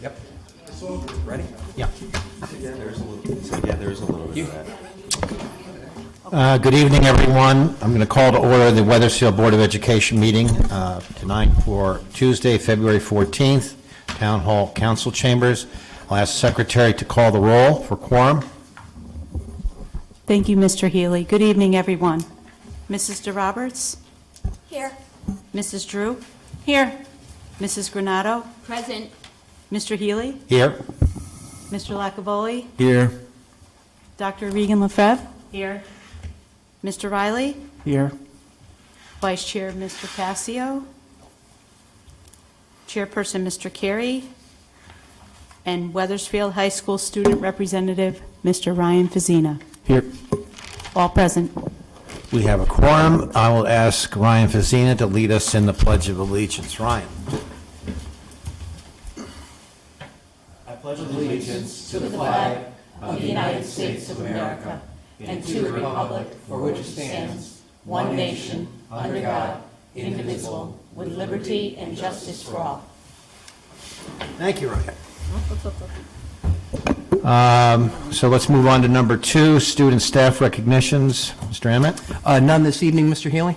Yep. Ready? Yeah. There's a little bit of that. Good evening, everyone. I'm going to call to order the Wethersfield Board of Education meeting tonight for Tuesday, February 14th, Town Hall Council Chambers. I'll ask the Secretary to call the roll for quorum. Thank you, Mr. Healy. Good evening, everyone. Mrs. DeRoberts? Here. Mrs. Drew? Here. Mrs. Granato? Present. Mr. Healy? Here. Mr. Lacavoli? Here. Dr. Regan Lefebvre? Here. Mr. Riley? Here. Vice Chair, Mr. Passio? Chairperson, Mr. Carey? And Wethersfield High School Student Representative, Mr. Ryan Fazina. Here. All present. We have a quorum. I will ask Ryan Fazina to lead us in the Pledge of Allegiance. Ryan. I pledge allegiance to the flag of the United States of America and to the republic for which it stands, one nation, under God, indivisible, with liberty and justice for all. Thank you, Ryan. So let's move on to number 2, student staff recognitions. Mr. Emmett? None this evening, Mr. Healy?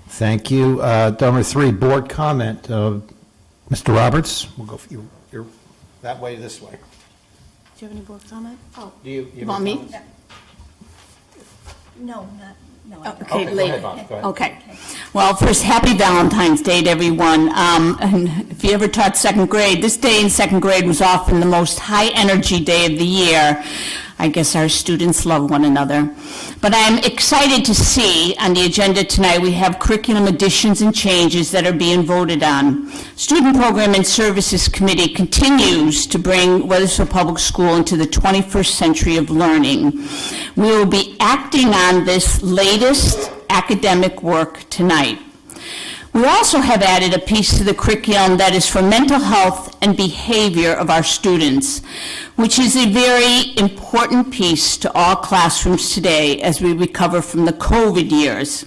Thank you. Number 3, board comment. Mr. Roberts, we'll go for you. You're that way, this way. Do you have any board comment? Oh. Do you have Want any me? comments? No, no. I don't. Okay, Go later. ahead, Bob. Go ahead. Okay. Well, first, happy Valentine's Day to everyone. And if you ever taught second grade, this day in second grade was often the most high-energy day of the year. I guess our students love one another. But I'm excited to see on the agenda tonight we have curriculum additions and changes that are being voted on. Student Program and Services Committee continues to bring Wethersfield Public School into the 21st century of learning. We will be acting on this latest academic work tonight. We also have added a piece to the curriculum that is for mental health and behavior of our students, which is a very important piece to all classrooms today as we recover from the COVID years.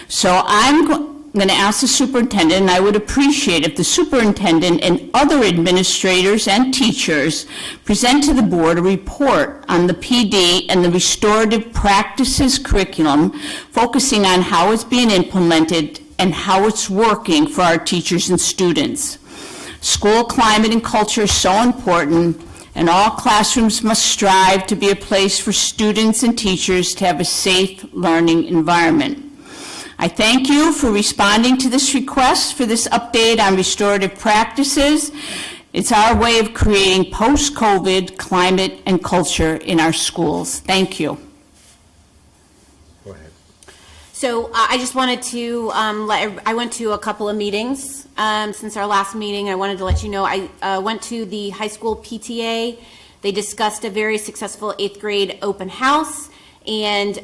So I'm going to ask the superintendent, and I would appreciate if the superintendent and other administrators and teachers present to the board a report on the PD and the restorative practices curriculum, focusing on how it's being implemented and how it's working for our teachers and students. School climate and culture is so important, and all classrooms must strive to be a place for students and teachers to have a safe learning environment. I thank you for responding to this request for this update on restorative practices. It's our way of creating post-COVID climate and culture in our schools. Thank you. Go ahead. So I just wanted to I went to a couple of meetings since our last meeting. I wanted to let you know I went to the high school PTA. They discussed a very successful 8th grade open house. And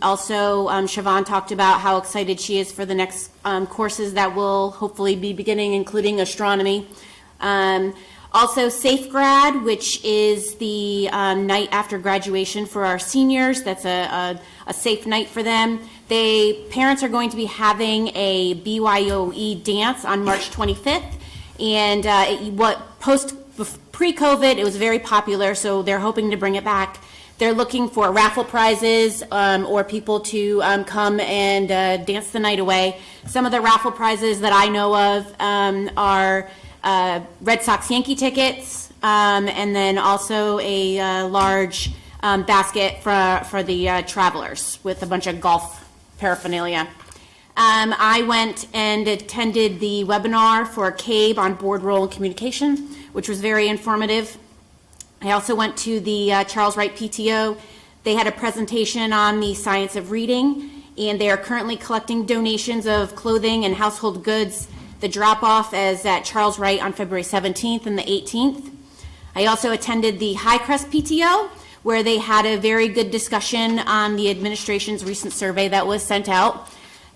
also Siobhan talked about how excited she is for the next courses that will hopefully be beginning, including astronomy. Also Safe Grad, which is the night after graduation for our seniors. That's a safe night for them. Parents are going to be having a BYOE dance on March 25th. And pre-COVID, it was very popular, so they're hoping to bring it back. They're looking for raffle prizes or people to come and dance the night away. Some of the raffle prizes that I know of are Red Sox Yankee tickets, and then also a large basket for the travelers with a bunch of golf paraphernalia. I went and attended the webinar for CABE on board role and communication, which was very informative. I also went to the Charles Wright PTO. They had a presentation on the science of reading, and they are currently collecting donations of clothing and household goods. The drop-off is at Charles Wright on February 17th and the 18th. I also attended the Highcrest PTO, where they had a very good discussion on the administration's recent survey that was sent out.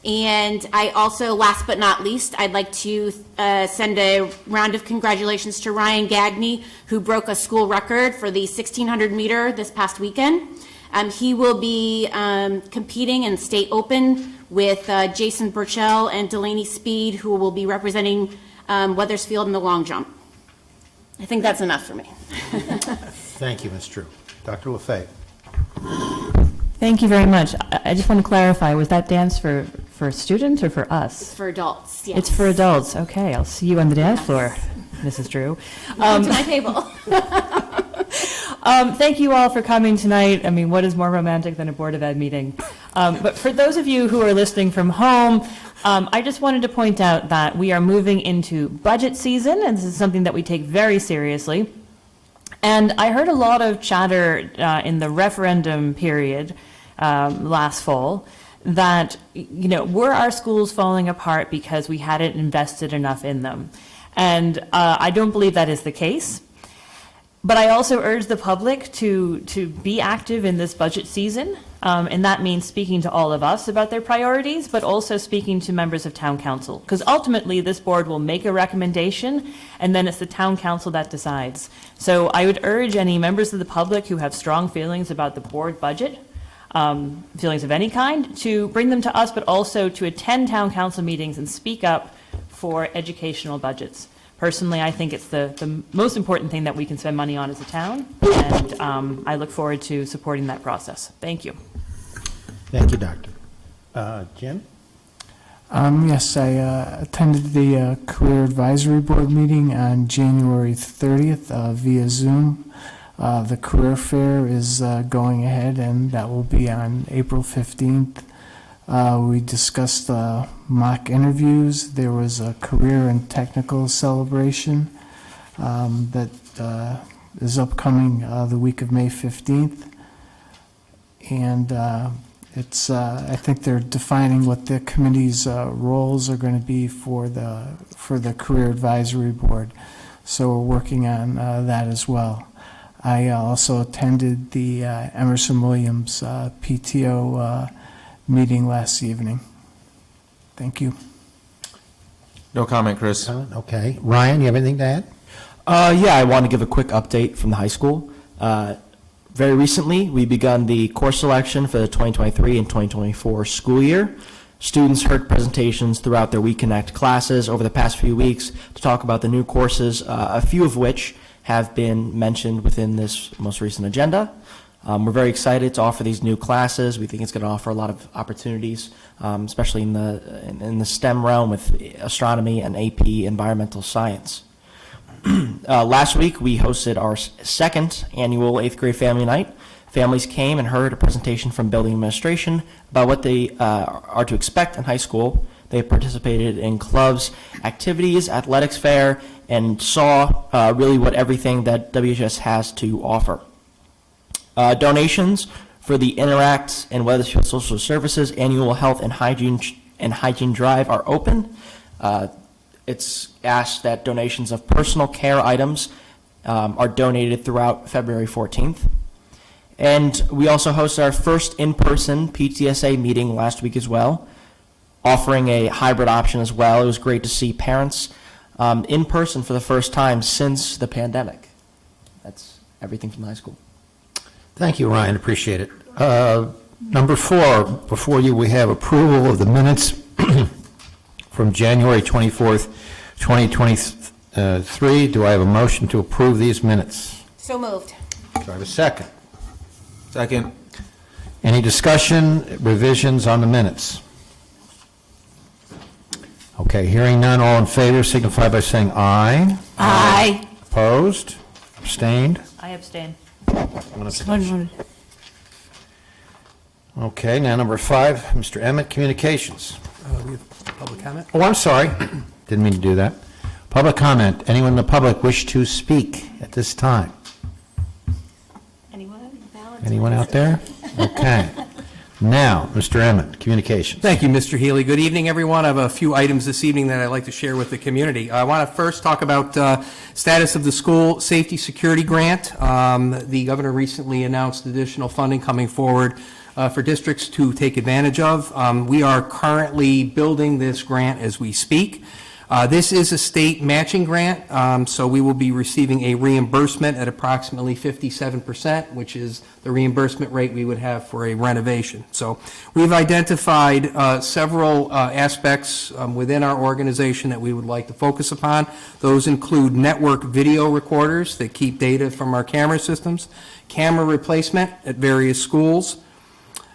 And I also, last but not least, I'd like to send a round of congratulations to Ryan Gagney, who broke a school record for the 1600 meter this past weekend. He will be competing in state open with Jason Burchell and Delaney Speed, who will be representing Wethersfield in the long jump. I think that's enough for me. Thank you, Ms. Drew. Dr. LaFay. Thank you very much. I just want to clarify, was that dance for students or for us? For adults, yes. It's for adults. Okay, I'll see you on the dance floor, Mrs. Drew. Come to my table. Thank you all for coming tonight. I mean, what is more romantic than a Board of Ed meeting? But for those of you who are listening from home, I just wanted to point out that we are moving into budget season, and this is something that we take very seriously. And I heard a lot of chatter in the referendum period last fall that, you know, were our schools falling apart because we hadn't invested enough in them? And I don't believe that is the case. But I also urge the public to be active in this budget season, and that means speaking to all of us about their priorities, but also speaking to members of town council, because ultimately this board will make a recommendation, and then it's the town council that decides. So I would urge any members of the public who have strong feelings about the board budget, feelings of any kind, to bring them to us, but also to attend town council meetings and speak up for educational budgets. Personally, I think it's the most important thing that we can spend money on as a town, and I look forward to supporting that process. Thank you. Thank you, Doctor. Jim? Yes, I attended the Career Advisory Board meeting on January 30th via Zoom. The career fair is going ahead, and that will be on April 15th. We discussed mock interviews. There was a career and technical celebration that is upcoming the week of May 15th. And it's I think they're defining what the committee's roles are going to be for the Career Advisory Board. So we're working on that as well. I also attended the Emerson Williams PTO meeting last evening. Thank you. No comment, Chris. Okay. Ryan, you have anything to add? Yeah, I want to give a quick update from the high school. Very recently, we begun the course selection for the 2023 and 2024 school year. Students heard presentations throughout their WeConnect classes over the past few weeks to talk about the new courses, a few of which have been mentioned within this most recent agenda. We're very excited to offer these new classes. We think it's going to offer a lot of opportunities, especially in the STEM realm with astronomy and AP environmental science. Last week, we hosted our second annual 8th grade family night. Families came and heard a presentation from building administration about what they are to expect in high school. They participated in clubs, activities, athletics fair, and saw really what everything that WHS has to offer. Donations for the Interact and Wethersfield Social Services annual health and hygiene drive are open. It's asked that donations of personal care items are donated throughout February 14th. And we also hosted our first in-person PTSA meeting last week as well, offering a hybrid option as well. It was great to see parents in person for the first time since the pandemic. That's everything from the high school. Thank you, Ryan. Appreciate it. Number 4, before you, we have approval of the minutes from January 24th, 2023. Do I have a motion to approve these minutes? So moved. Do I have a second? Second. Any discussion, revisions on the minutes? Okay, hearing none, all in favor signify by saying aye. Aye. Opposed? Abstained? I abstain. One abstention. Okay, now number 5, Mr. Emmett, communications. We have public comment? Oh, I'm sorry. Didn't mean to do that. Public comment. Anyone in the public wish to speak at this time? Anyone out there? Okay. Now, Mr. Emmett, communications. Thank you, Mr. Healy. Good evening, everyone. I have a few items this evening that I'd like to share with the community. I want to first talk about status of the school safety security grant. The governor recently announced additional funding coming forward for districts to take advantage of. We are currently building this grant as we speak. This is a state matching grant, so we will be receiving a reimbursement at approximately 57%, which is the reimbursement rate we would have for a renovation. So we've identified several aspects within our organization that we would like to focus upon. Those include network video recorders that keep data from our camera systems, camera replacement at various schools,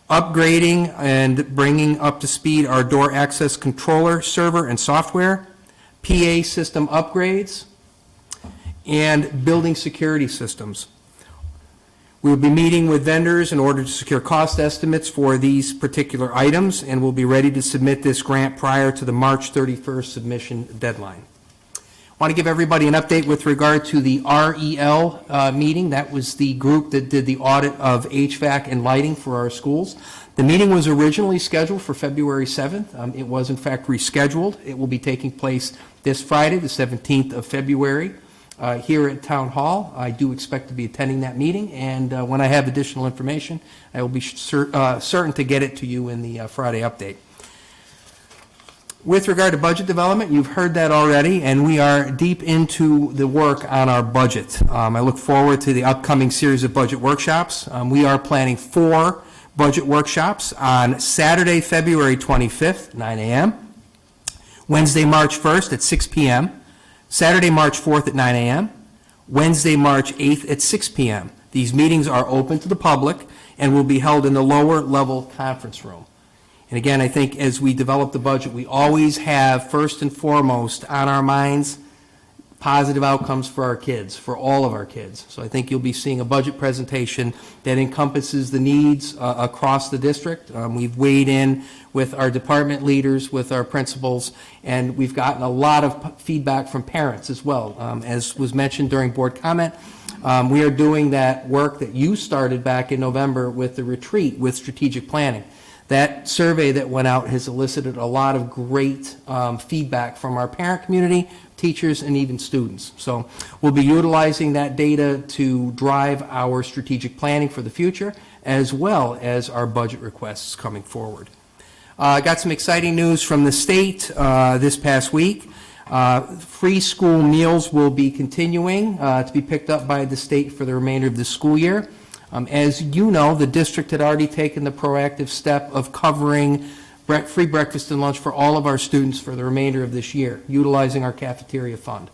upgrading and bringing up to speed our door access controller server and software, PA system upgrades, and building security systems. We'll be meeting with vendors in order to secure cost estimates for these particular items, and we'll be ready to submit this grant prior to the March 31st submission deadline. I want to give everybody an update with regard to the REL meeting. That was the group that did the audit of HVAC and lighting for our schools. The meeting was originally scheduled for February 7th. It was, in fact, rescheduled. It will be taking place this Friday, the 17th of February, here at Town Hall. I do expect to be attending that meeting, and when I have additional information, I will be certain to get it to you in the Friday update. With regard to budget development, you've heard that already, and we are deep into the work on our budget. I look forward to the upcoming series of budget workshops. We are planning 4 budget workshops on Saturday, February 25th, 9 a.m., Wednesday, March 1st at 6 p.m., Saturday, March 4th at 9 a.m., Wednesday, March 8th at 6 p.m. These meetings are open to the public and will be held in the lower level conference room. And again, I think as we develop the budget, we always have, first and foremost, on our minds, positive outcomes for our kids, for all of our kids. So I think you'll be seeing a budget presentation that encompasses the needs across the district. We've weighed in with our department leaders, with our principals, and we've gotten a lot of feedback from parents as well. As was mentioned during board comment, we are doing that work that you started back in November with the retreat with strategic planning. That survey that went out has elicited a lot of great feedback from our parent community, teachers, and even students. So we'll be utilizing that data to drive our strategic planning for the future, as well as our budget requests coming forward. I got some exciting news from the state this past week. Free school meals will be continuing to be picked up by the state for the remainder of the school year. As you know, the district had already taken the proactive step of covering free breakfast and lunch for all of our students for the remainder of this year, utilizing our cafeteria fund.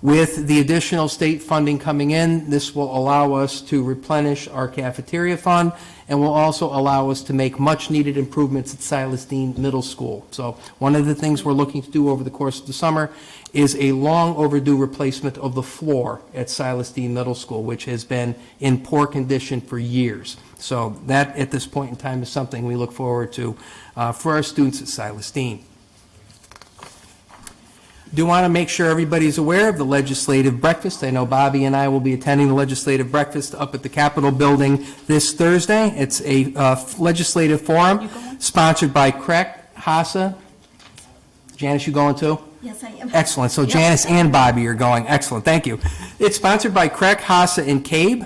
With the additional state funding coming in, this will allow us to replenish our cafeteria fund and will also allow us to make much-needed improvements at Silas Deane Middle School. So one of the things we're looking to do over the course of the summer is a long overdue replacement of the floor at Silas Deane Middle School, which has been in poor condition for years. So that, at this point in time, is something we look forward to for our students at Silas Deane. Do want to make sure everybody's aware of the legislative breakfast. I know Bobby and I will be attending the legislative breakfast up at the Capitol building this Thursday. It's a legislative forum sponsored by Craig, Hassa. Janice, you going too? Yes, I am. Excellent. So Janice and Bobby are going. Excellent. Thank you. It's sponsored by Craig, Hassa, and Cabe.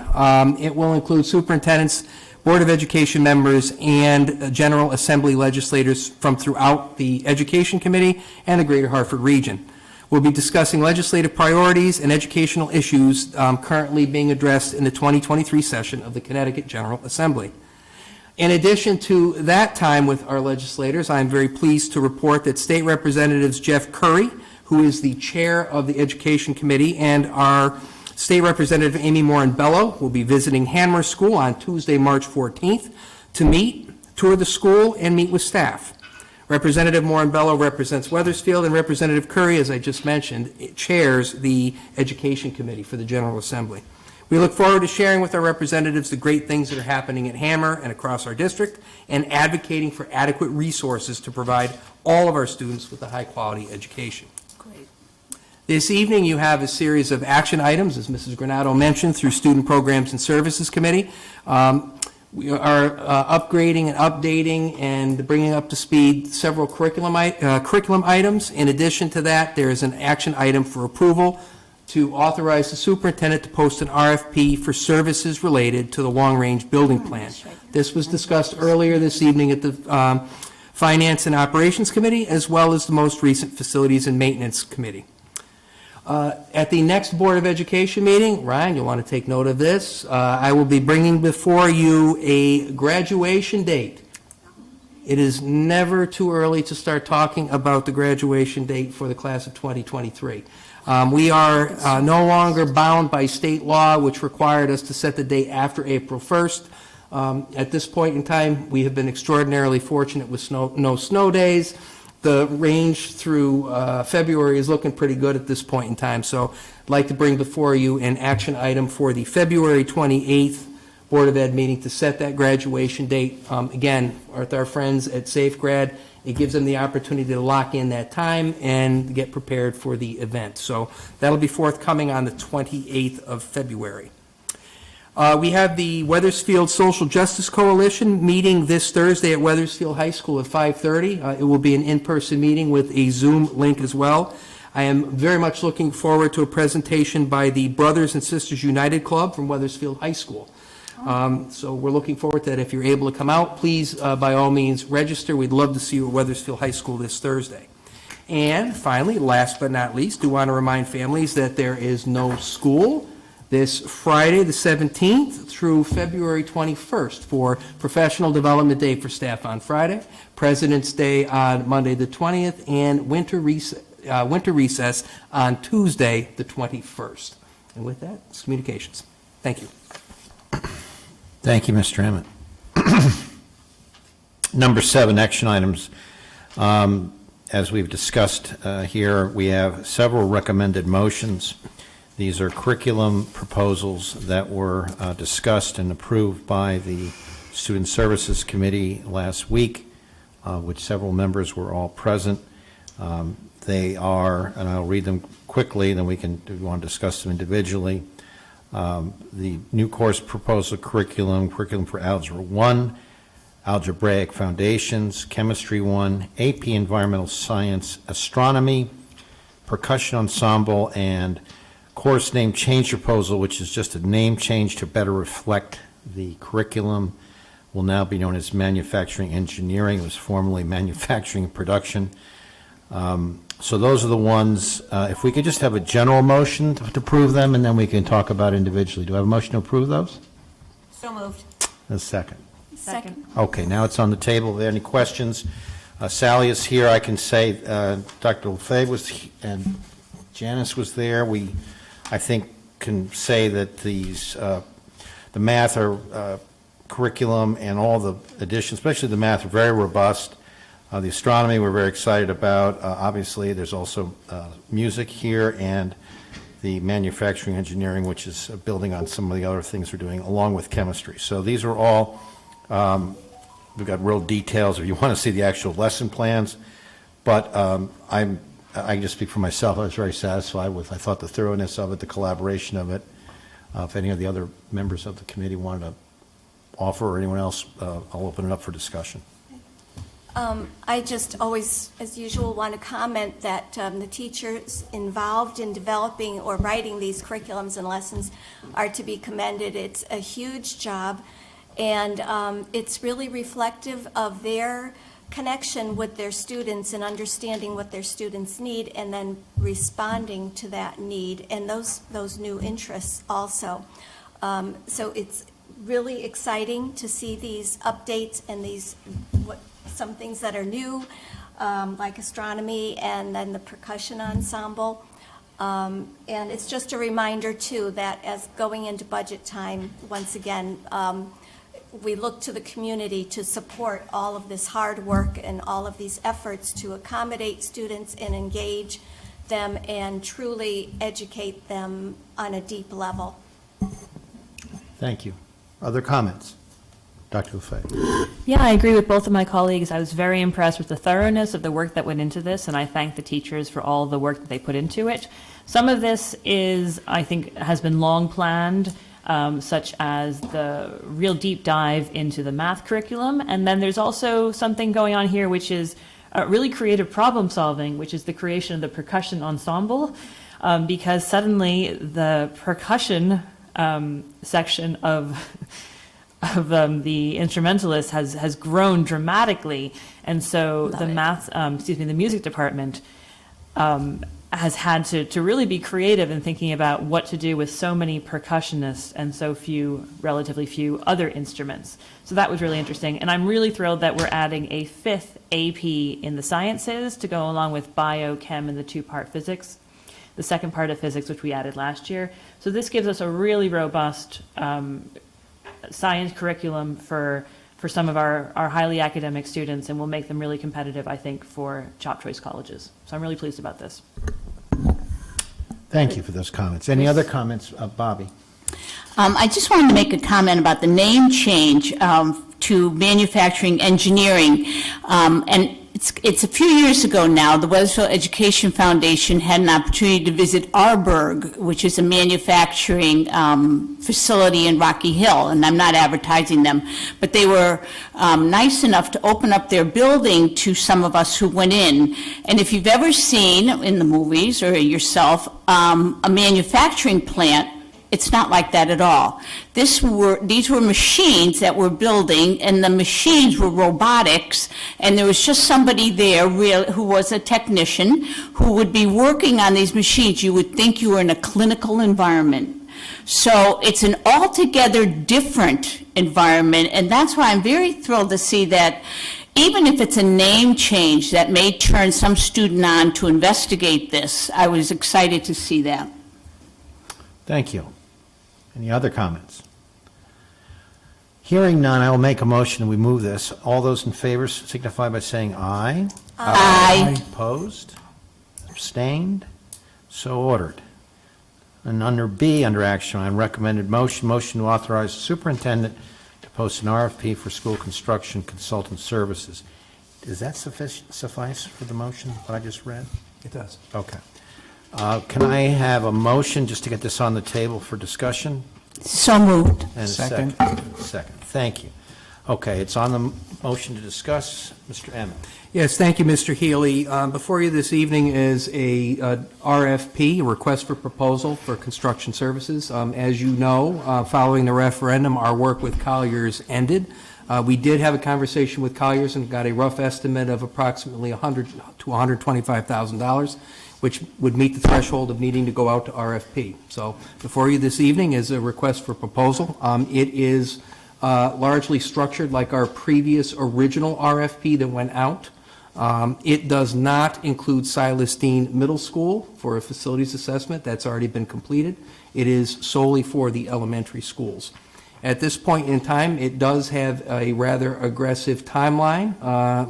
It will include superintendents, Board of Education members, and General Assembly legislators from throughout the Education Committee and the Greater Hartford region. We'll be discussing legislative priorities and educational issues currently being addressed in the 2023 session of the Connecticut General Assembly. In addition to that time with our legislators, I'm very pleased to report that State Representatives Jeff Curry, who is the chair of the Education Committee, and our State Representative Amy Morin-Bello will be visiting Hanmer School on Tuesday, March 14th to meet, tour the school, and meet with staff. Representative Morin-Bello represents Wethersfield, and Representative Curry, as I just mentioned, chairs the Education Committee for the General Assembly. We look forward to sharing with our representatives the great things that are happening at Hanmer and across our district, and advocating for adequate resources to provide all of our students with a high-quality education. Great. This evening, you have a series of action items, as Mrs. Granado mentioned, through Student Programs and Services Committee. We are upgrading and updating and bringing up to speed several curriculum items. In addition to that, there is an action item for approval to authorize the superintendent to post an RFP for services related to the long-range building plan. This was discussed earlier this evening at the Finance and Operations Committee, as well as the most recent Facilities and Maintenance Committee. At the next Board of Education meeting, Ryan, you'll want to take note of this, I will be bringing before you a graduation date. It is never too early to start talking about the graduation date for the class of 2023. We are no longer bound by state law, which required us to set the date after April 1st. At this point in time, we have been extraordinarily fortunate with no snow days. The range through February is looking pretty good at this point in time. So I'd like to bring before you an action item for the February 28th Board of Ed meeting to set that graduation date. Again, with our friends at SafeGrad, it gives them the opportunity to lock in that time and get prepared for the event. So that'll be forthcoming on the 28th of February. We have the Wethersfield Social Justice Coalition meeting this Thursday at Wethersfield High School at 5:30. It will be an in-person meeting with a Zoom link as well. I am very much looking forward to a presentation by the Brothers and Sisters United Club from Wethersfield High School. So we're looking forward to that. If you're able to come out, please, by all means, register. We'd love to see you at Wethersfield High School this Thursday. And finally, last but not least, do want to remind families that there is no school this Friday, the 17th, through February 21st for Professional Development Day for staff on Friday, President's Day on Monday, the 20th, and winter recess on Tuesday, the 21st. And with that, it's communications. Thank you. Thank you, Mr. Emmett. Number 7, action items. As we've discussed here, we have several recommended motions. These are curriculum proposals that were discussed and approved by the Student Services Committee last week, which several members were all present. They are, and I'll read them quickly, then we want to discuss them individually. The new course proposal curriculum for Algebra 1, Algebraic Foundations, Chemistry 1, AP Environmental Science, Astronomy, Percussion Ensemble, and course name change proposal, which is just a name change to better reflect the curriculum, will now be known as Manufacturing Engineering. It was formerly Manufacturing Production. So those are the ones, if we could just have a general motion to approve them, and then we can talk about individually. Do I have a motion to approve those? So moved. A second. Second. Okay, now it's on the table. Are there any questions? Sally is here. I can say Dr. Lefebvre was, and Janice was there. We, I think, can say that these, the math curriculum and all the additions, especially the math, are very robust. The astronomy we're very excited about. Obviously, there's also music here, and the manufacturing engineering, which is building on some of the other things we're doing, along with chemistry. So these are all, we've got real details if you want to see the actual lesson plans. But I can just speak for myself. I was very satisfied with, I thought, the thoroughness of it, the collaboration of it. If any of the other members of the committee wanted to offer, or anyone else, I'll open it up for discussion. I just always, as usual, want to comment that the teachers involved in developing or writing these curriculums and lessons are to be commended. It's a huge job, and it's really reflective of their connection with their students and understanding what their students need, and then responding to that need and those new interests also. So it's really exciting to see these updates and these some things that are new, like astronomy, and then the percussion ensemble. And it's just a reminder, too, that as going into budget time, once again, we look to the community to support all of this hard work and all of these efforts to accommodate students and engage them and truly educate them on a deep level. Thank you. Other comments? Dr. Lefebvre. Yeah, I agree with both of my colleagues. I was very impressed with the thoroughness of the work that went into this, and I thank the teachers for all the work that they put into it. Some of this is, I think, has been long planned, such as the real deep dive into the math curriculum. And then there's also something going on here, which is really creative problem solving, which is the creation of the percussion ensemble, because suddenly the percussion section of of the instrumentalists has grown dramatically, and so the the music department has had to really be creative in thinking about what to do with so many percussionists and so relatively few other instruments. So that was really interesting, and I'm really thrilled that we're adding a 5th AP in the sciences to go along with bio, chem, and the 2-part physics. The second part of physics, which we added last year. So this gives us a really robust science curriculum for some of our highly academic students, and will make them really competitive, I think, for top choice colleges. So I'm really pleased about this. Thank you for those comments. Any other comments, Bobby? I just wanted to make a comment about the name change to manufacturing engineering. And it's a few years ago now, the Wethersfield Education Foundation had an opportunity to visit Arberg, which is a manufacturing facility in Rocky Hill, and I'm not advertising them, but they were nice enough to open up their building to some of us who went in. And if you've ever seen in the movies or yourself a manufacturing plant, it's not like that at all. These were machines that were building, and the machines were robotics, and there was just somebody there who was a technician who would be working on these machines. You would think you were in a clinical environment. So it's an altogether different environment, and that's why I'm very thrilled to see that even if it's a name change that may turn some student on to investigate this, I was excited to see that. Thank you. Any other comments? Hearing none, I will make a motion and we move this. All those in favor signify by saying aye. Aye. Opposed? Abstained? So ordered. And under B, under action on recommended motion to authorize the superintendent to post an RFP for school construction consultant services. Does that suffice for the motion, what I just read? It does. Okay. Can I have a motion just to get this on the table for discussion? So moved. And a Second. Second. Thank you. Okay, it's on the motion to discuss. Mr. Emmett. Yes, thank you, Mr. Healy. Before you this evening is a RFP, a request for proposal for construction services. As you know, following the referendum, our work with Colliers ended. We did have a conversation with Colliers and got a rough estimate of approximately $100,000 to $125,000, which would meet the threshold of needing to go out to RFP. So before you this evening is a request for proposal. It is largely structured like our previous original RFP that went out. It does not include Silas Deane Middle School for a facilities assessment. That's already been completed. It is solely for the elementary schools. At this point in time, it does have a rather aggressive timeline,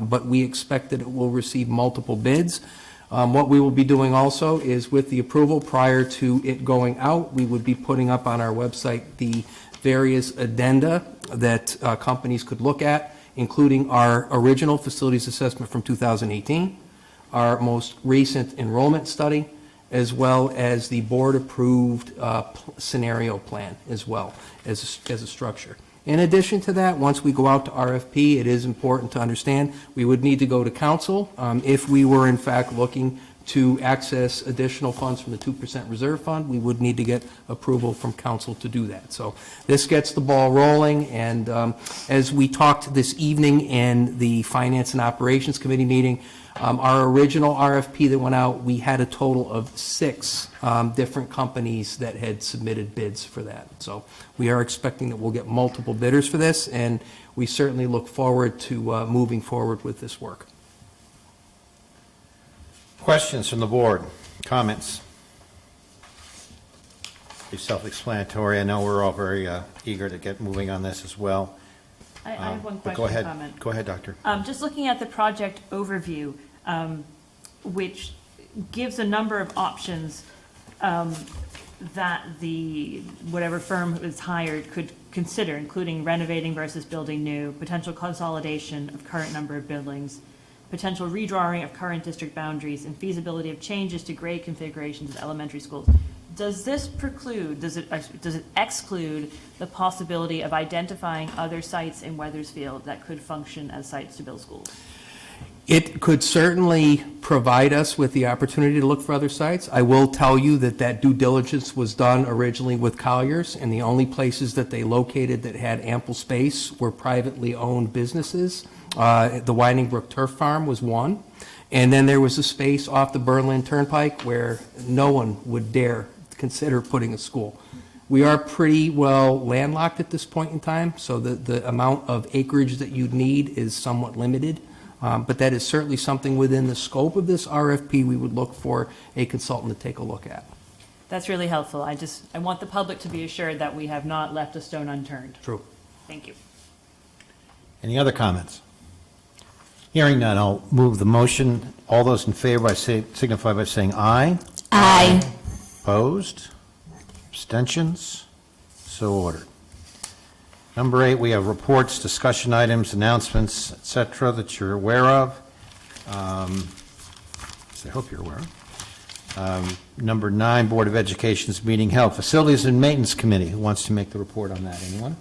but we expect that it will receive multiple bids. What we will be doing also is, with the approval prior to it going out, we would be putting up on our website the various addenda that companies could look at, including our original facilities assessment from 2018, our most recent enrollment study, as well as the board-approved scenario plan as well as a structure. In addition to that, once we go out to RFP, it is important to understand we would need to go to council if we were in fact looking to access additional funds from the 2% reserve fund. We would need to get approval from council to do that. So this gets the ball rolling, and as we talked this evening in the Finance and Operations Committee meeting, our original RFP that went out, we had a total of 6 different companies that had submitted bids for that. So we are expecting that we'll get multiple bidders for this, and we certainly look forward to moving forward with this work. Questions from the board? Comments? Be self-explanatory. I know we're all very eager to get moving on this as well. I have one But question go comment. Go ahead, Doctor. Just looking at the project overview, which gives a number of options that whatever firm is hired could consider, including renovating versus building new, potential consolidation of current number of buildings, potential redrawing of current district boundaries, and feasibility of changes to grade configurations of elementary schools. Does this preclude, does it exclude the possibility of identifying other sites in Wethersfield that could function as sites to build schools? It could certainly provide us with the opportunity to look for other sites. I will tell you that that due diligence was done originally with Colliers, and the only places that they located that had ample space were privately owned businesses. The Winding Brook Turf Farm was one, and then there was a space off the Berlin Turnpike where no one would dare consider putting a school. We are pretty well landlocked at this point in time, so the amount of acreage that you'd need is somewhat limited. But that is certainly something within the scope of this RFP we would look for a consultant to take a look at. That's really helpful. I want the public to be assured that we have not left a stone unturned. True. Thank you. Any other comments? Hearing none, I'll move the motion. All those in favor, signify by saying aye. Aye. Opposed? Abstentions? So ordered. Number 8, we have reports, discussion items, announcements, et cetera, that you're aware of. So I hope you're aware of. Number 9, Board of Education's meeting held. Facilities and Maintenance Committee, who wants to make the report on that? Anyone?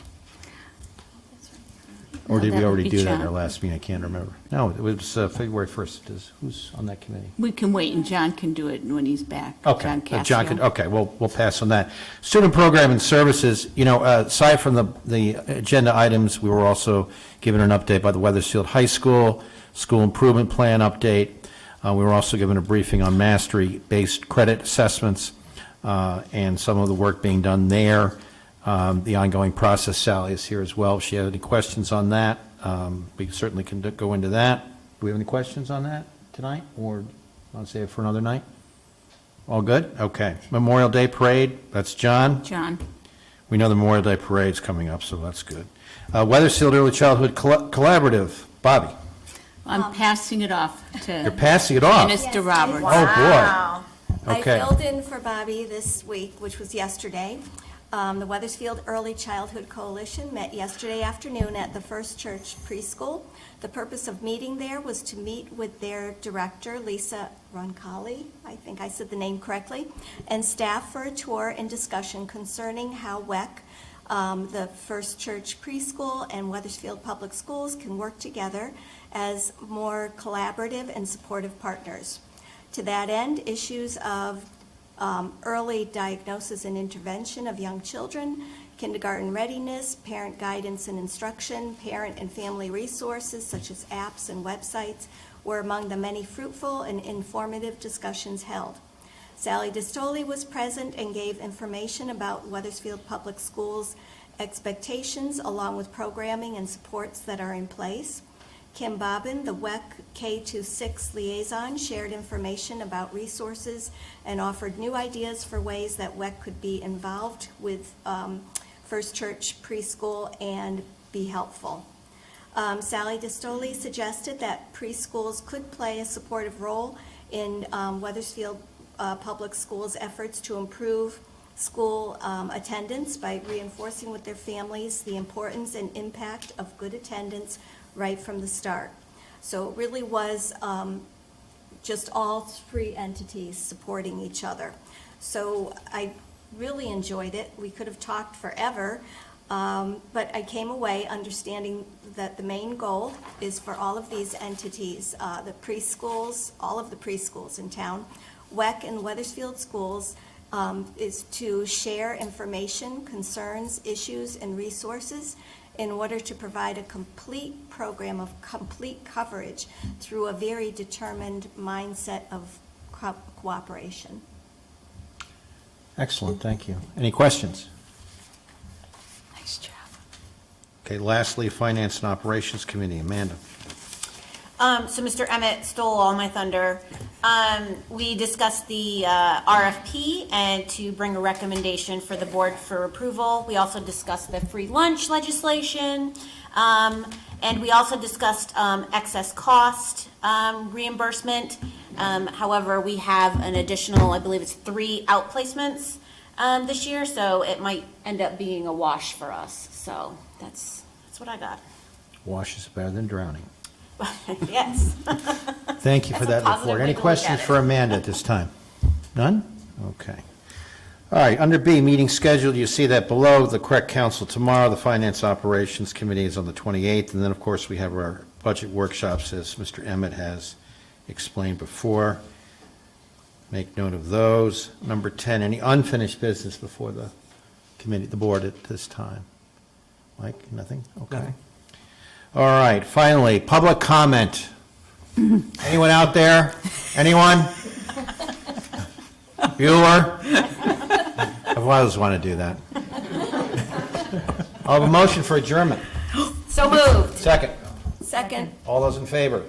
Or No, did we that would already be do that in John. our last meeting? I can't remember. No, it was February 1st. Who's on that committee? We can wait, and John can do it when he's back. Okay, John could, Cassio. okay, we'll pass on that. Student program and services, aside from the agenda items, we were also given an update by the Wethersfield High School, school improvement plan update. We were also given a briefing on mastery-based credit assessments and some of the work being done there. The ongoing process. Sally is here as well. If she had any questions on that, we certainly can go into that. Do we have any questions on that tonight, or want to save it for another night? All good? Okay. Memorial Day Parade, that's John. John. We know the Memorial Day Parade's coming up, so that's good. Wethersfield Early Childhood Collaborative, Bobby. I'm passing it off You're to passing it off. Minister Roberts. Oh, boy. Okay. I filled in for Bobby this week, which was yesterday. The Wethersfield Early Childhood Coalition met yesterday afternoon at the First Church Preschool. The purpose of meeting there was to meet with their director, Lisa Roncalli, I think I said the name correctly, and staff for a tour and discussion concerning how WEC, the First Church Preschool, and Wethersfield Public Schools can work together as more collaborative and supportive partners. To that end, issues of early diagnosis and intervention of young children, kindergarten readiness, parent guidance and instruction, parent and family resources such as apps and websites were among the many fruitful and informative discussions held. Sally Distoli was present and gave information about Wethersfield Public Schools' expectations along with programming and supports that are in place. Kim Bobbin, the WEC K-6 liaison, shared information about resources and offered new ideas for ways that WEC could be involved with First Church Preschool and be helpful. Sally Distoli suggested that preschools could play a supportive role in Wethersfield Public Schools' efforts to improve school attendance by reinforcing with their families the importance and impact of good attendance right from the start. So it really was just all three entities supporting each other. So I really enjoyed it. We could have talked forever, but I came away understanding that the main goal is for all of these entities, the preschools, all of the preschools in town, WEC and Wethersfield schools, is to share information, concerns, issues, and resources in order to provide a complete program of complete coverage through a very determined mindset of cooperation. Excellent, thank you. Any questions? Nice job. Okay, lastly, Finance and Operations Committee, Amanda. So Mr. Emmett stole all my thunder. We discussed the RFP and to bring a recommendation for the board for approval. We also discussed the free lunch legislation. And we also discussed excess cost reimbursement. However, we have an additional, I believe it's 3 outplacements this year, so it might end up being a wash for us. So that's what I got. Wash is better than drowning. Yes. Thank you for That's a that positive report. way Any to look questions at it. for Amanda at this time? None? Okay. All right, under B, meeting scheduled, you see that below, the correct council tomorrow. The Finance Operations Committee is on the 28th, and then, of course, we have our budget workshops, as Mr. Emmett has explained before. Make note of those. Number 10, any unfinished business before the committee, the board at this time? Mike, nothing? Okay. Nothing. All right, finally, public comment. Anyone out there? Anyone? Bueller? I've always wanted to do that. I'll have a motion for adjournment. So moved. Second. Second. All those in favor?